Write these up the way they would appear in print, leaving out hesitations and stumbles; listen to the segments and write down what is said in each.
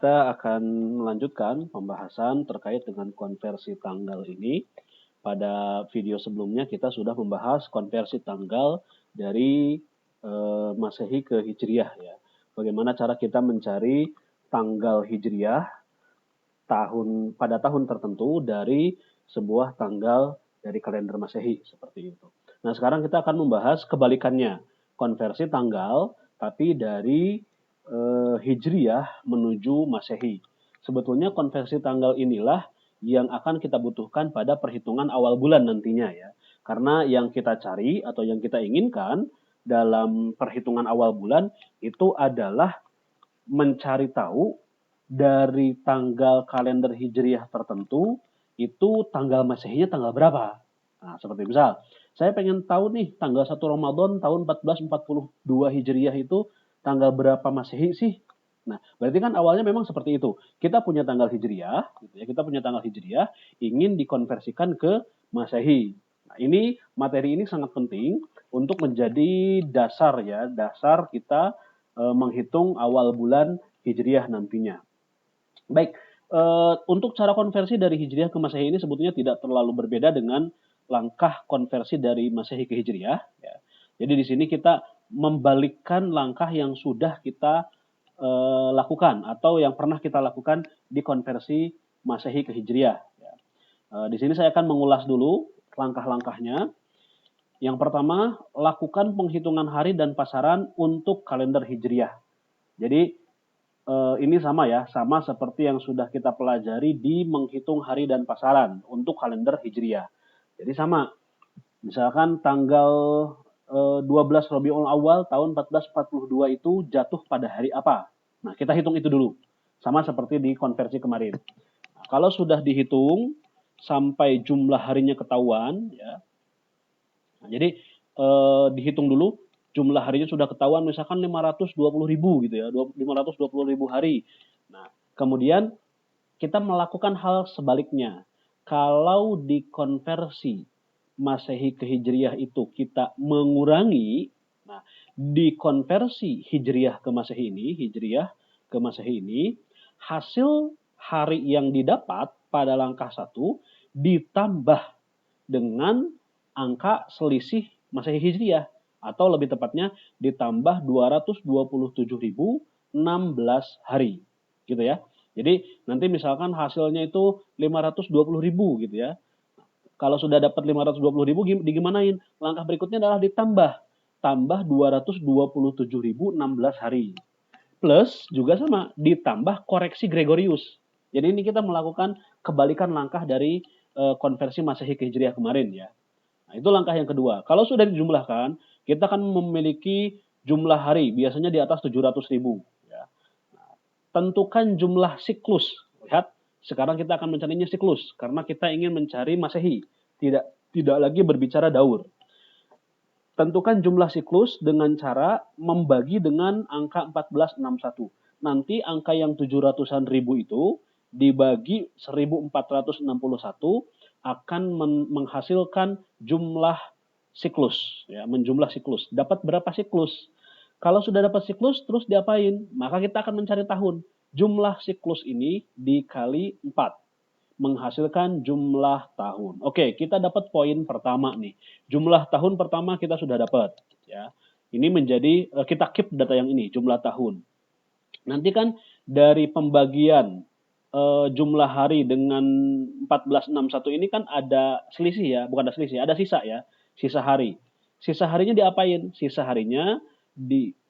kita akan melanjutkan pembahasan terkait dengan konversi tanggal ini. Pada video sebelumnya kita sudah membahas konversi tanggal dari Masehi ke Hijriah ya. Bagaimana cara kita mencari tanggal Hijriah pada tahun tertentu dari sebuah tanggal dari kalender Masehi seperti itu. Nah, sekarang kita akan membahas kebalikannya, konversi tanggal tapi dari Hijriah menuju Masehi. Sebetulnya konversi tanggal inilah yang akan kita butuhkan pada perhitungan awal bulan nantinya ya. Karena yang kita cari atau yang kita inginkan dalam perhitungan awal bulan itu adalah mencari tahu dari tanggal kalender Hijriah tertentu itu tanggal Masehinya tanggal berapa. Nah, seperti misal, saya pengen tahu nih tanggal 1 Ramadan tahun 1442 Hijriah itu tanggal berapa Masehi sih? Nah, berarti kan awalnya memang seperti itu. Kita punya tanggal Hijriah, gitu ya. Kita punya tanggal Hijriah, ingin dikonversikan ke Masehi. Nah, materi ini sangat penting untuk menjadi dasar ya, dasar kita menghitung awal bulan Hijriah nantinya. Baik, untuk cara konversi dari Hijriah ke Masehi ini sebetulnya tidak terlalu berbeda dengan langkah konversi dari Masehi ke Hijriah. Ya. Jadi di sini kita membalikkan langkah yang sudah kita lakukan atau yang pernah kita lakukan di konversi Masehi ke Hijriah. Ya. Di sini saya akan mengulas dulu langkah-langkahnya. Yang pertama, lakukan penghitungan hari dan pasaran untuk kalender Hijriah. Jadi ini sama ya, sama seperti yang sudah kita pelajari di menghitung hari dan pasaran untuk kalender Hijriah. Jadi sama, misalkan tanggal 12 Rabiul Awal tahun 1442 itu jatuh pada hari apa? Nah, kita hitung itu dulu. Sama seperti di konversi kemarin. Nah, kalau sudah dihitung sampai jumlah harinya ketahuan, ya. Nah, jadi dihitung dulu jumlah harinya sudah ketahuan misalkan 520.000 gitu ya, 520.000 hari. Nah, kemudian kita melakukan hal sebaliknya. Kalau dikonversi Masehi ke Hijriah itu kita mengurangi, nah dikonversi Hijriah ke Masehi ini, hasil hari yang didapat pada langkah 1 ditambah dengan angka selisih Masehi Hijriah atau lebih tepatnya ditambah 227.016 hari gitu ya. Jadi nanti misalkan hasilnya itu 520.000 gitu ya. Kalau sudah dapat 520.000 digimanain? Langkah berikutnya adalah tambah 227.016 hari. Plus juga sama ditambah koreksi Gregorius. Jadi ini kita melakukan kebalikan langkah dari konversi Masehi ke Hijriah kemarin ya. Nah, itu langkah yang kedua. Kalau sudah dijumlahkan, kita akan memiliki jumlah hari, biasanya di atas 700.000. Ya. Nah, tentukan jumlah siklus. Lihat, sekarang kita akan mencarinya siklus, karena kita ingin mencari Masehi. Tidak lagi berbicara daur. Tentukan jumlah siklus dengan cara membagi dengan angka 1461. Nanti angka yang 700-an ribu itu dibagi 1461 akan menghasilkan jumlah siklus, ya, menjumlah siklus. Dapat berapa siklus? Kalau sudah dapat siklus, terus diapain? Maka kita akan mencari tahun. Jumlah siklus ini dikali 4, menghasilkan jumlah tahun. Oke, kita dapat poin pertama nih. Jumlah tahun pertama kita sudah dapat, ya. Ini menjadi kita keep data yang ini, jumlah tahun. Nanti kan dari pembagian jumlah hari dengan 1461 ini kan ada selisih ya, bukan ada selisih, ada sisa ya, sisa hari. Sisa harinya diapain? Sisa harinya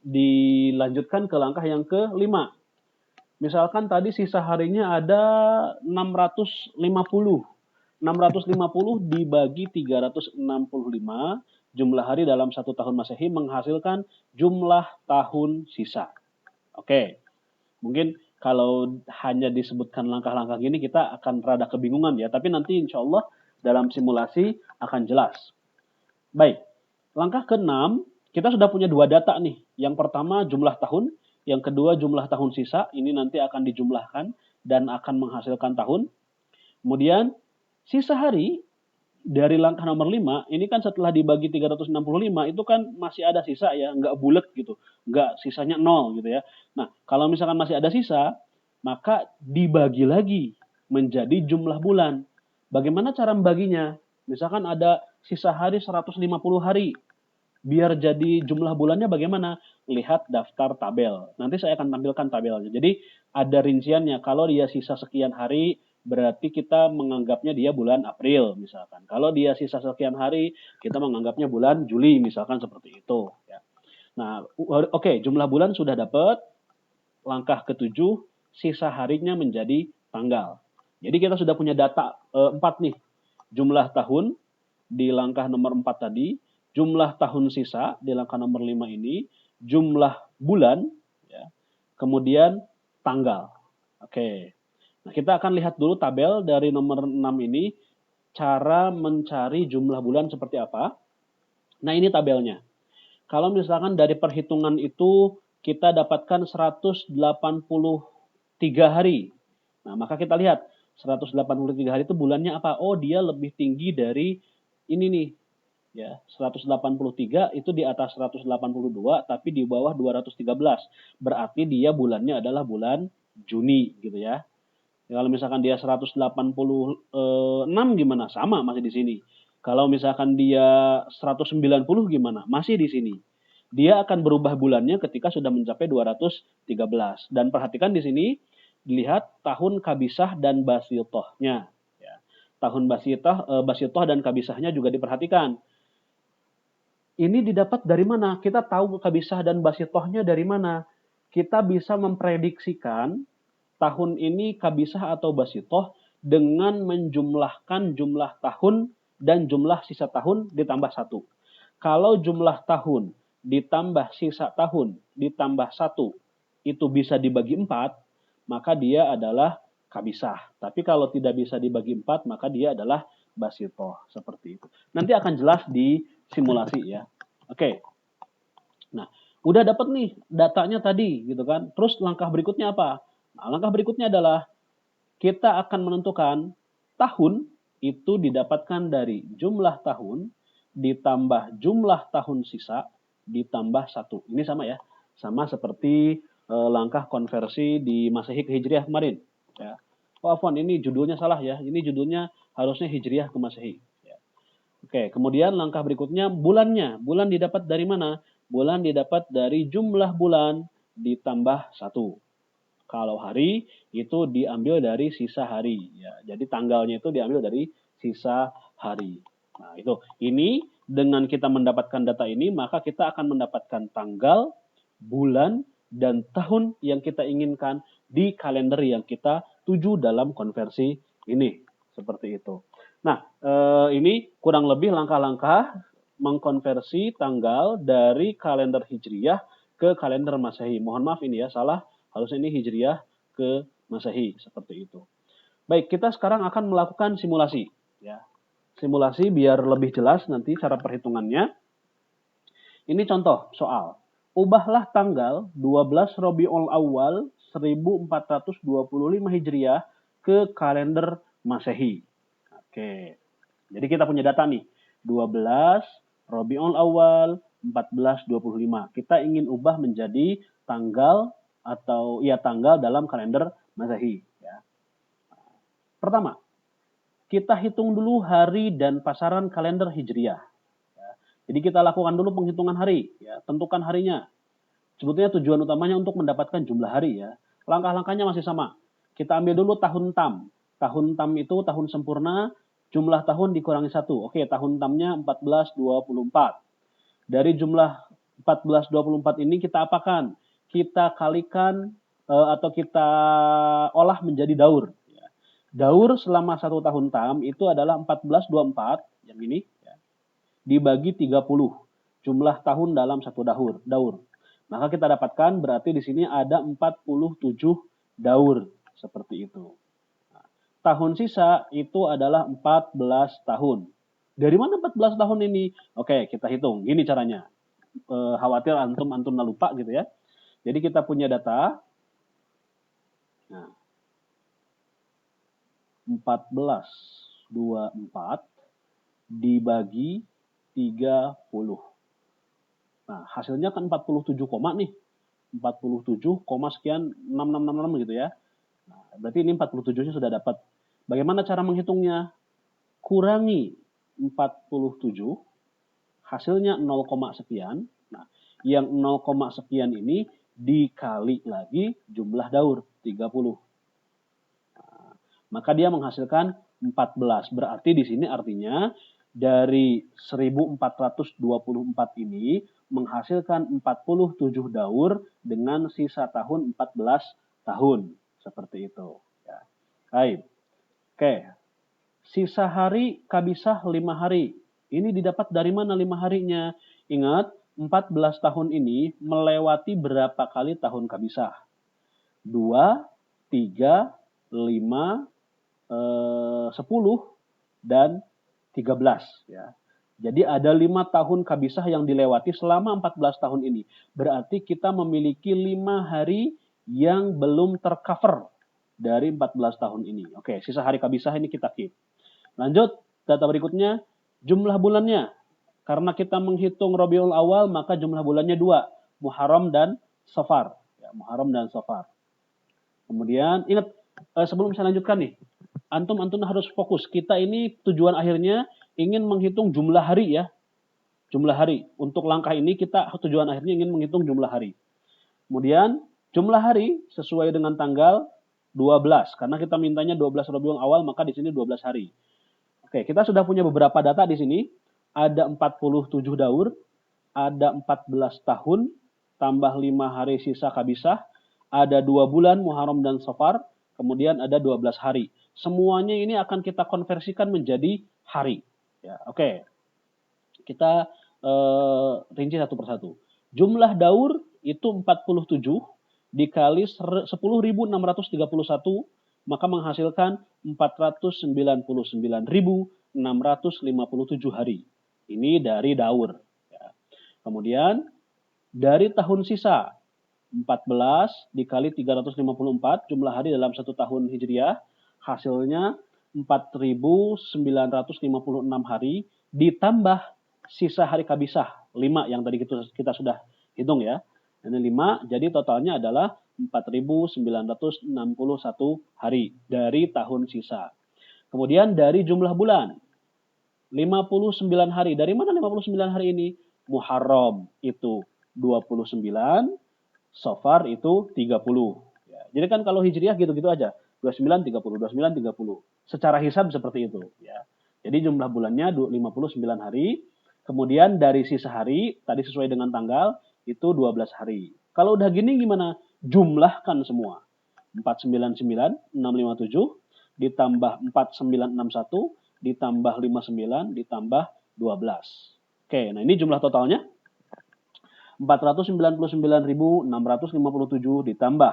dilanjutkan ke langkah yang ke-5. Misalkan tadi sisa harinya ada 650. 650 dibagi 365 jumlah hari dalam 1 tahun Masehi menghasilkan jumlah tahun sisa. Oke. Mungkin kalau hanya disebutkan langkah-langkah gini kita akan rada kebingungan ya. Tapi nanti insya Allah dalam simulasi akan jelas. Baik, langkah ke-6 kita sudah punya 2 data nih. Yang pertama jumlah tahun, yang kedua jumlah tahun sisa. Ini nanti akan dijumlahkan dan akan menghasilkan tahun. Kemudian sisa hari dari langkah nomor 5, ini kan setelah dibagi 365, itu kan masih ada sisa ya, nggak bulat gitu. Nggak sisanya 0 gitu ya. Nah, kalau misalkan masih ada sisa, maka dibagi lagi menjadi jumlah bulan. Bagaimana cara membaginya? Misalkan ada sisa hari 150 hari. Biar jadi jumlah bulannya bagaimana? Lihat daftar tabel. Nanti saya akan tampilkan tabelnya. Jadi ada rinciannya. Kalau dia sisa sekian hari, berarti kita menganggapnya dia bulan April misalkan. Kalau dia sisa sekian hari, kita menganggapnya bulan Juli misalkan seperti itu. Ya. Nah, oke, jumlah bulan sudah dapat. Langkah ketujuh, sisa harinya menjadi tanggal. Jadi kita sudah punya data 4 nih. Jumlah tahun di langkah nomor 4 tadi, jumlah tahun sisa di langkah nomor 5 ini, jumlah bulan, ya, kemudian tanggal. Oke. Nah, kita akan lihat dulu tabel dari nomor 6 ini, cara mencari jumlah bulan seperti apa. Nah, ini tabelnya. Kalau misalkan dari perhitungan itu kita dapatkan 183 hari. Nah, maka kita lihat 183 hari itu bulannya apa? Oh, dia lebih tinggi dari ini nih. Ya, 183 itu di atas 182 tapi di bawah 213. Berarti dia bulannya adalah bulan Juni gitu ya. Kalau misalkan dia 186 gimana? Sama masih di sini. Kalau misalkan dia 190 gimana? Masih di sini. Dia akan berubah bulannya ketika sudah mencapai 213. Dan perhatikan di sini, dilihat tahun kabisah dan basyitohnya. Ya. Tahun basyitoh dan kabisahnya juga diperhatikan. Ini didapat dari mana? Kita tahu kabisah dan basyitohnya dari mana? Kita bisa memprediksikan tahun ini kabisah atau basyitoh dengan menjumlahkan jumlah tahun dan jumlah sisa tahun ditambah 1. Kalau jumlah tahun ditambah sisa tahun ditambah 1 itu bisa dibagi 4, maka dia adalah kabisah. Tapi kalau tidak bisa dibagi 4, maka dia adalah basyitoh. Seperti itu. Nanti akan jelas di simulasi ya. Oke. Nah, udah dapat nih datanya tadi gitu kan. Terus langkah berikutnya apa? Nah, langkah berikutnya adalah kita akan menentukan tahun itu didapatkan dari jumlah tahun ditambah jumlah tahun sisa ditambah 1. Ini sama ya. Sama seperti langkah konversi di Masehi ke Hijriah kemarin. Ya. Oh, Afwan, ini judulnya salah ya. Ini judulnya harusnya Hijriah ke Masehi. Ya. Oke, kemudian langkah berikutnya bulannya. Bulan didapat dari mana? Bulan didapat dari jumlah bulan ditambah 1. Kalau hari itu diambil dari sisa hari. Ya, jadi tanggalnya itu diambil dari sisa hari. Nah, itu. Ini dengan kita mendapatkan data ini, maka kita akan mendapatkan tanggal, bulan, dan tahun yang kita inginkan di kalender yang kita tuju dalam konversi ini. Seperti itu. Nah, ini kurang lebih langkah-langkah mengkonversi tanggal dari kalender Hijriyah ke kalender Masehi. Mohon maaf ini ya, salah. Harusnya ini Hijriyah ke Masehi, seperti itu. Baik, kita sekarang akan melakukan simulasi. Ya. Simulasi biar lebih jelas nanti cara perhitungannya. Ini contoh soal. Ubahlah tanggal 12 Rabiul Awal 1425 Hijriah ke kalender Masehi. Oke. Jadi kita punya data nih. 12 Rabiul Awal 1425. Kita ingin ubah menjadi tanggal atau ya tanggal dalam kalender Masehi. Ya. Pertama, kita hitung dulu hari dan pasaran kalender Hijriah. Ya. Jadi kita lakukan dulu penghitungan hari. Ya. Tentukan harinya. Sebetulnya tujuan utamanya untuk mendapatkan jumlah hari ya. Langkah-langkahnya masih sama. Kita ambil dulu tahun tam. Tahun tam itu tahun sempurna, jumlah tahun dikurangi 1. Oke, tahun tamnya 1424. Dari jumlah 1424 ini kita apakan? Kita kalikan atau kita olah menjadi daur. Daur selama 1 tahun tam itu adalah 1424, yang ini, ya, dibagi 30. Jumlah tahun dalam 1 daur. Maka kita dapatkan berarti di sini ada 47 daur. Seperti itu. Nah, tahun sisa itu adalah 14 tahun. Dari mana 14 tahun ini? Oke, kita hitung. Gini caranya. Khawatir antum lupa gitu ya. Jadi kita punya data. Nah, 1424 dibagi 30. Nah, hasilnya kan 47 koma nih. 47, sekian 6666 gitu ya. Berarti ini 47-nya sudah dapat. Bagaimana cara menghitungnya? Kurangi 47, hasilnya 0, sekian. Nah, yang 0, sekian ini dikali lagi jumlah daur, 30. Nah, maka dia menghasilkan 14. Berarti di sini artinya dari 1424 ini menghasilkan 47 daur dengan sisa tahun 14 tahun. Seperti itu. Ya. Baik. Oke. Sisa hari kabisah 5 hari. Ini didapat dari mana 5 harinya? Ingat, 14 tahun ini melewati berapa kali tahun kabisah? 2, 3, 5, 10, dan 13. Ya. Jadi ada 5 tahun kabisah yang dilewati selama 14 tahun ini. Berarti kita memiliki 5 hari yang belum tercover dari 14 tahun ini. Oke, sisa hari kabisah ini kita keep. Lanjut, data berikutnya, jumlah bulannya. Karena kita menghitung Rabiul Awal, maka jumlah bulannya 2, Muharram dan Safar. Ya, Muharram dan Safar. Kemudian, ingat, sebelum saya lanjutkan nih, antum harus fokus. Kita ini tujuan akhirnya ingin menghitung jumlah hari ya. Jumlah hari. Untuk langkah ini kita tujuan akhirnya ingin menghitung jumlah hari. Kemudian, jumlah hari sesuai dengan tanggal 12. Karena kita mintanya 12 Rabiul Awal, maka di sini 12 hari. Oke, kita sudah punya beberapa data di sini. Ada 47 daur, ada 14 tahun, tambah 5 hari sisa kabisah, ada 2 bulan Muharram dan Safar, kemudian ada 12 hari. Semuanya ini akan kita konversikan menjadi hari. Ya, oke. Kita rinci satu persatu. Jumlah daur itu 47 dikali 10.631, maka menghasilkan 499.657 hari. Ini dari daur. Ya. Kemudian dari tahun sisa 14 dikali 354 jumlah hari dalam satu tahun Hijriah, hasilnya 4.956 hari ditambah sisa hari kabisah 5 yang tadi kita sudah hitung ya. Ini 5, jadi totalnya adalah 4.961 hari dari tahun sisa. Kemudian dari jumlah bulan 59 hari. Dari mana 59 hari ini? Muharram itu 29, Safar itu 30. Ya, jadi kan kalau Hijriah gitu-gitu aja. 29, 30, 29, 30. Secara hisab seperti itu. Ya. Jadi jumlah bulannya 59 hari. Kemudian dari sisa hari, tadi sesuai dengan tanggal, itu 12 hari. Kalau udah gini gimana? Jumlahkan semua. 499, 657, ditambah 4961, ditambah 59, ditambah 12. Oke, nah ini jumlah totalnya. 499.657 ditambah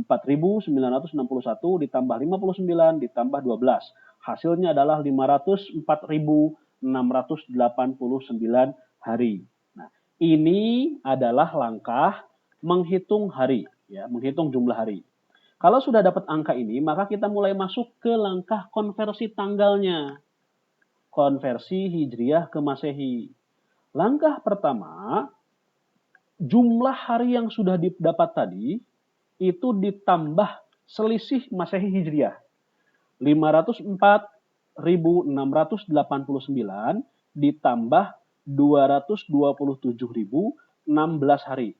4.961 ditambah 59 ditambah 12. Hasilnya adalah 504.689 hari. Nah, ini adalah langkah menghitung hari, ya, menghitung jumlah hari. Kalau sudah dapat angka ini, maka kita mulai masuk ke langkah konversi tanggalnya. Konversi Hijriah ke Masehi. Langkah pertama, jumlah hari yang sudah didapat tadi itu ditambah selisih Masehi Hijriah. 504.689 ditambah 227.016 hari.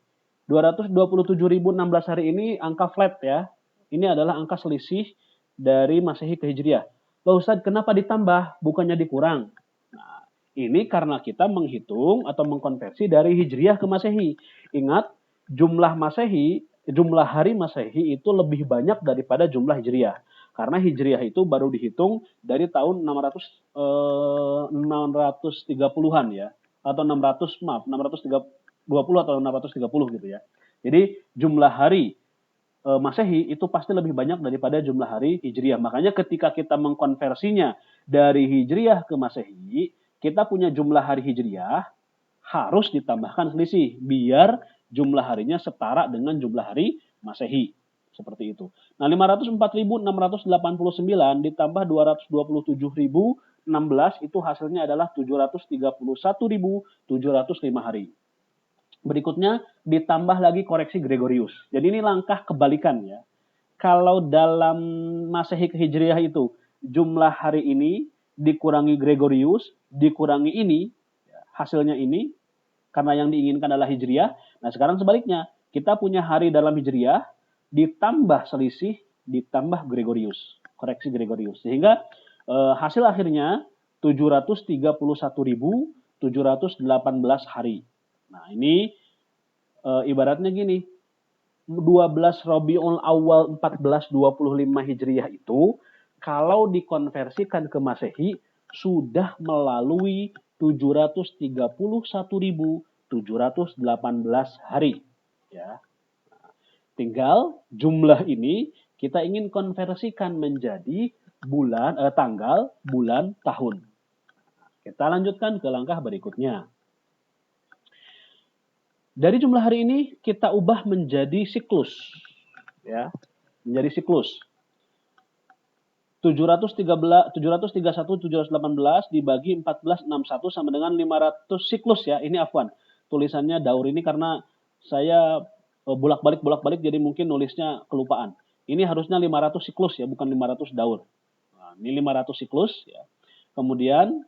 227.016 hari ini angka flat ya. Ini adalah angka selisih dari Masehi ke Hijriah. Loh Ustaz, kenapa ditambah? Bukannya dikurang? Nah, ini karena kita menghitung atau mengkonversi dari Hijriah ke Masehi. Ingat, jumlah hari Masehi itu lebih banyak daripada jumlah Hijriah. Karena Hijriah itu baru dihitung dari tahun 630-an ya. Atau 620 atau 630 gitu ya. Jadi jumlah hari Masehi itu pasti lebih banyak daripada jumlah hari Hijriah. Makanya ketika kita mengkonversinya dari Hijriah ke Masehi, kita punya jumlah hari Hijriah harus ditambahkan selisih biar jumlah harinya setara dengan jumlah hari Masehi. Seperti itu. Nah, 504.689 ditambah 227.016 itu hasilnya adalah 731.705 hari. Berikutnya ditambah lagi koreksi Gregorius. Jadi ini langkah kebalikan ya. Kalau dalam Masehi ke Hijriah itu jumlah hari ini dikurangi Gregorius, dikurangi ini, hasilnya ini, karena yang diinginkan adalah Hijriah. Nah sekarang sebaliknya, kita punya hari dalam Hijriah, ditambah selisih, ditambah Gregorius, koreksi Gregorius. Sehingga hasil akhirnya 731.718 hari. Nah ini ibaratnya gini, 12 Rabiul Awal 1425 Hijriah itu kalau dikonversikan ke Masehi sudah melalui 731.718 hari, ya. Tinggal jumlah ini kita ingin konversikan menjadi tanggal, bulan, tahun. Kita lanjutkan ke langkah berikutnya. Dari jumlah hari ini kita ubah menjadi siklus, ya, menjadi siklus. 731.718 dibagi 1461 sama dengan 500 siklus, ya. Ini afwan, tulisannya daur ini karena saya bolak-balik jadi mungkin nulisnya kelupaan. Ini harusnya 500 siklus, ya, bukan 500 daur. Nah, ini 500 siklus, ya. Kemudian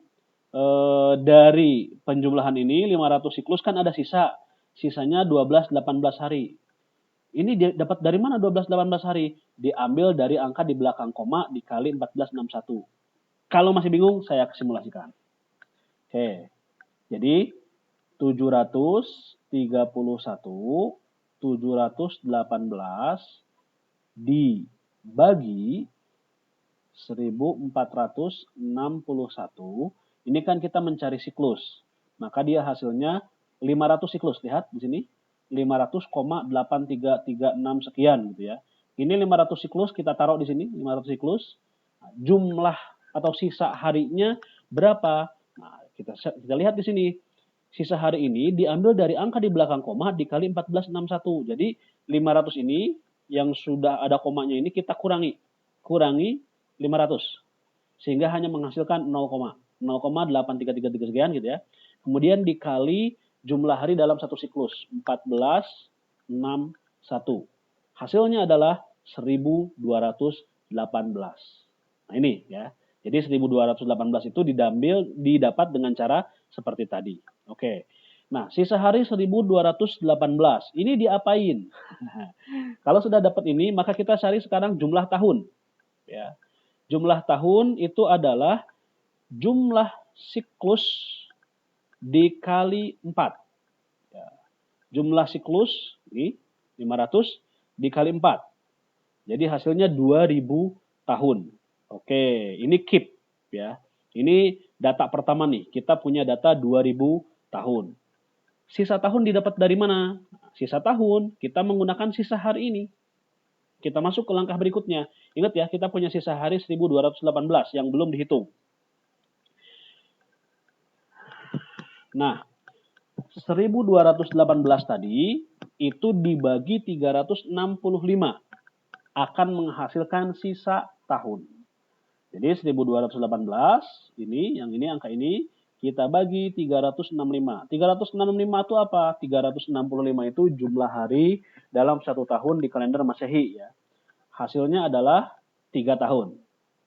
dari penjumlahan ini 500 siklus kan ada sisanya 12-18 hari. Ini dapat dari mana 12-18 hari? Diambil dari angka di belakang koma dikali 1461. Kalau masih bingung, saya simulasikan. Oke, jadi 731.718 dibagi 1461. Ini kan kita mencari siklus. Maka dia hasilnya 500 siklus. Lihat di sini. 500,8336 sekian gitu ya. Ini 500 siklus kita taruh di sini, 500 siklus. Nah, jumlah atau sisa harinya berapa? Nah, kita lihat di sini. Sisa hari ini diambil dari angka di belakang koma dikali 1461. Jadi 500 ini yang sudah ada komanya ini kita kurangi 500. Sehingga hanya menghasilkan 0,833 sekian gitu ya. Kemudian dikali jumlah hari dalam satu siklus, 1461. Hasilnya adalah 1218. Nah ini ya. Jadi 1218 itu didapat dengan cara seperti tadi. Oke. Nah, sisa hari 1218. Ini diapain? Kalau sudah dapat ini, maka kita cari sekarang jumlah tahun. Ya. Jumlah tahun itu adalah jumlah siklus dikali 4. Ya. Jumlah siklus ini 500 dikali 4. Jadi hasilnya 2000 tahun. Oke, ini keep ya. Ini data pertama nih. Kita punya data 2000 tahun. Sisa tahun didapat dari mana? Sisa tahun kita menggunakan sisa hari ini. Kita masuk ke langkah berikutnya. Ingat ya, kita punya sisa hari 1218 yang belum dihitung. Nah, 1218 tadi itu dibagi 365 akan menghasilkan sisa tahun. Jadi 1218 ini, yang ini angka ini kita bagi 365. 365 itu apa? 365 itu jumlah hari dalam satu tahun di kalender Masehi ya. Hasilnya adalah 3 tahun.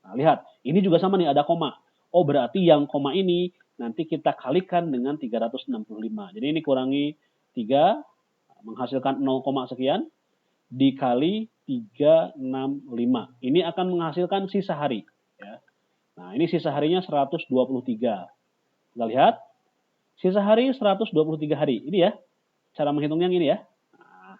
Nah, lihat, ini juga sama nih ada koma. Oh, berarti yang koma ini nanti kita kalikan dengan 365. Jadi ini kurangi 3 menghasilkan 0, sekian dikali 365. Ini akan menghasilkan sisa hari ya. Nah, ini sisa harinya 123. Kita lihat. Sisa hari 123 hari. Ini ya. Cara menghitungnya ini ya. Nah,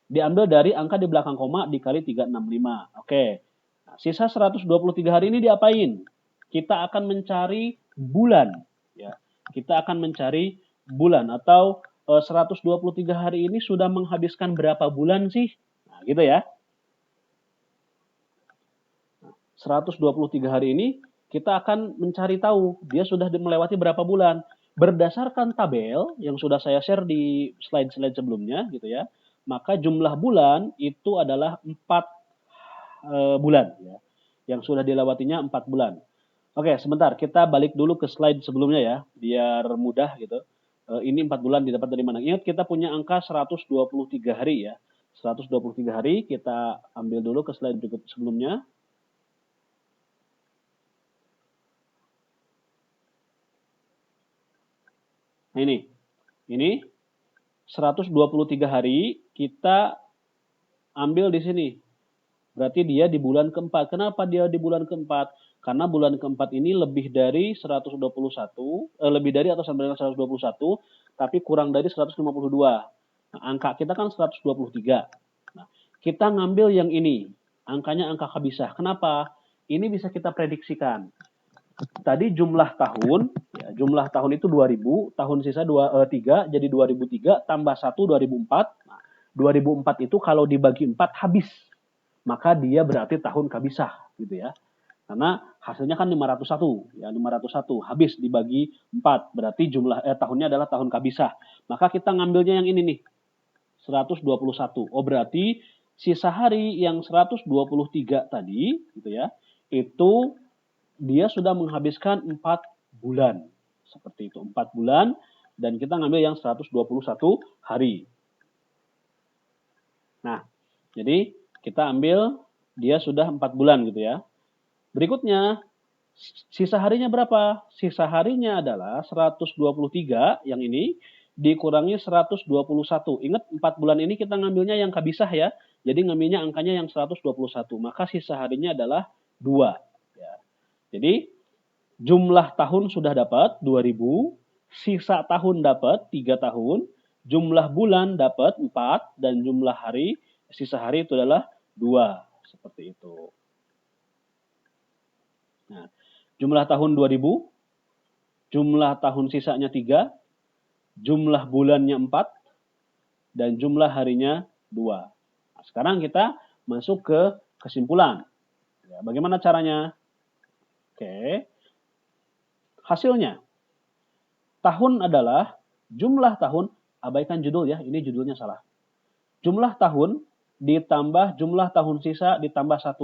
diambil dari angka di belakang koma dikali 365. Oke. Nah, sisa 123 hari ini diapain? Kita akan mencari bulan ya. Kita akan mencari bulan atau 123 hari ini sudah menghabiskan berapa bulan sih? Nah, gitu ya. 123 hari ini kita akan mencari tahu dia sudah melewati berapa bulan. Berdasarkan tabel yang sudah saya share di slide-slide sebelumnya gitu ya. Maka jumlah bulan itu adalah 4 bulan ya. Yang sudah dilewatinya 4 bulan. Oke, sebentar kita balik dulu ke slide sebelumnya ya, biar mudah gitu. Ini 4 bulan didapat dari mana? Ingat kita punya angka 123 hari ya. 123 hari, kita ambil dulu ke slide berikut sebelumnya. Nah ini 123 hari kita ambil di sini. Berarti dia di bulan keempat. Kenapa dia di bulan keempat? Karena bulan keempat ini lebih dari 121, lebih dari atau sama dengan 121, tapi kurang dari 152. Nah, angka kita kan 123. Nah, kita ngambil yang ini. Angkanya angka kabisah. Kenapa? Ini bisa kita prediksikan. Tadi jumlah tahun, ya, jumlah tahun itu 2000, tahun sisa 3, jadi 2003, tambah 1, 2004. Nah, 2004 itu kalau dibagi 4 habis. Maka dia berarti tahun kabisah, gitu ya. Karena hasilnya kan 501, ya 501 habis dibagi 4, berarti tahunnya adalah tahun kabisah. Maka kita ngambilnya yang ini nih, 121. Oh berarti sisa hari yang 123 tadi, gitu ya, itu dia sudah menghabiskan 4 bulan. Seperti itu, 4 bulan, dan kita ngambil yang 121 hari. Nah, jadi kita ambil dia sudah 4 bulan gitu ya. Berikutnya, sisa harinya berapa? Sisa harinya adalah 123 yang ini dikurangi 121. Ingat 4 bulan ini kita ngambilnya yang kabisah ya. Jadi ngambilnya angkanya yang 121. Maka sisa harinya adalah 2. Ya. Jadi jumlah tahun sudah dapat 2000, sisa tahun dapat 3 tahun, jumlah bulan dapat 4, dan jumlah hari, sisa hari itu adalah 2. Seperti itu. Nah, jumlah tahun 2000, jumlah tahun sisanya 3, jumlah bulannya 4, dan jumlah harinya 2. Nah, sekarang kita masuk ke kesimpulan. Ya, bagaimana caranya? Oke. Hasilnya. Tahun adalah jumlah tahun, abaikan judul ya, ini judulnya salah. Jumlah tahun ditambah jumlah tahun sisa ditambah 1.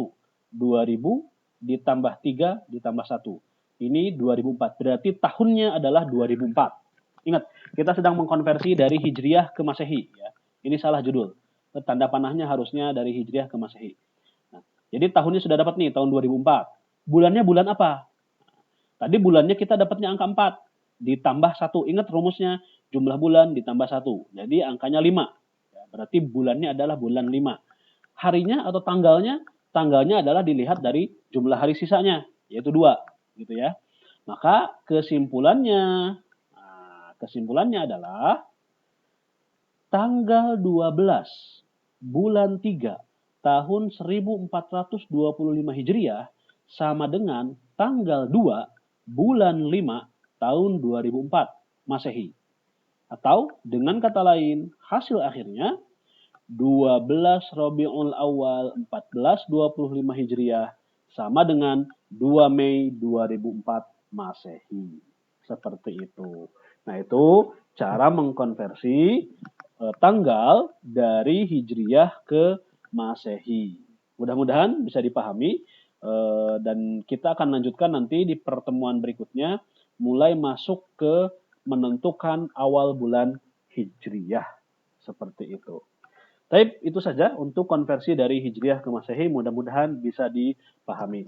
2000 ditambah 3 ditambah 1. Ini 2004. Berarti tahunnya adalah 2004. Ingat, kita sedang mengkonversi dari Hijriah ke Masehi. Ya. Ini salah judul. Tanda panahnya harusnya dari Hijriah ke Masehi. Nah, jadi tahunnya sudah dapat nih, tahun 2004. Bulannya bulan apa? Tadi bulannya kita dapatnya angka 4. Ditambah 1. Ingat rumusnya, jumlah bulan ditambah 1. Jadi angkanya 5. Ya, berarti bulannya adalah bulan 5. Harinya atau tanggalnya? Tanggalnya adalah dilihat dari jumlah hari sisanya, yaitu 2. Gitu ya. Maka kesimpulannya adalah tanggal 12 bulan 3 tahun 1425 Hijriah sama dengan tanggal 2 bulan 5 tahun 2004 Masehi. Atau dengan kata lain, hasil akhirnya 12 Rabiul Awal 1425 Hijriah sama dengan 2 Mei 2004 Masehi. Seperti itu. Nah, itu cara mengkonversi tanggal dari Hijriah ke Masehi. Mudah-mudahan bisa dipahami, dan kita akan lanjutkan nanti di pertemuan berikutnya mulai masuk ke menentukan awal bulan Hijriah. Seperti itu. Baik, itu saja untuk konversi dari Hijriah ke Masehi. Mudah-mudahan bisa dipahami.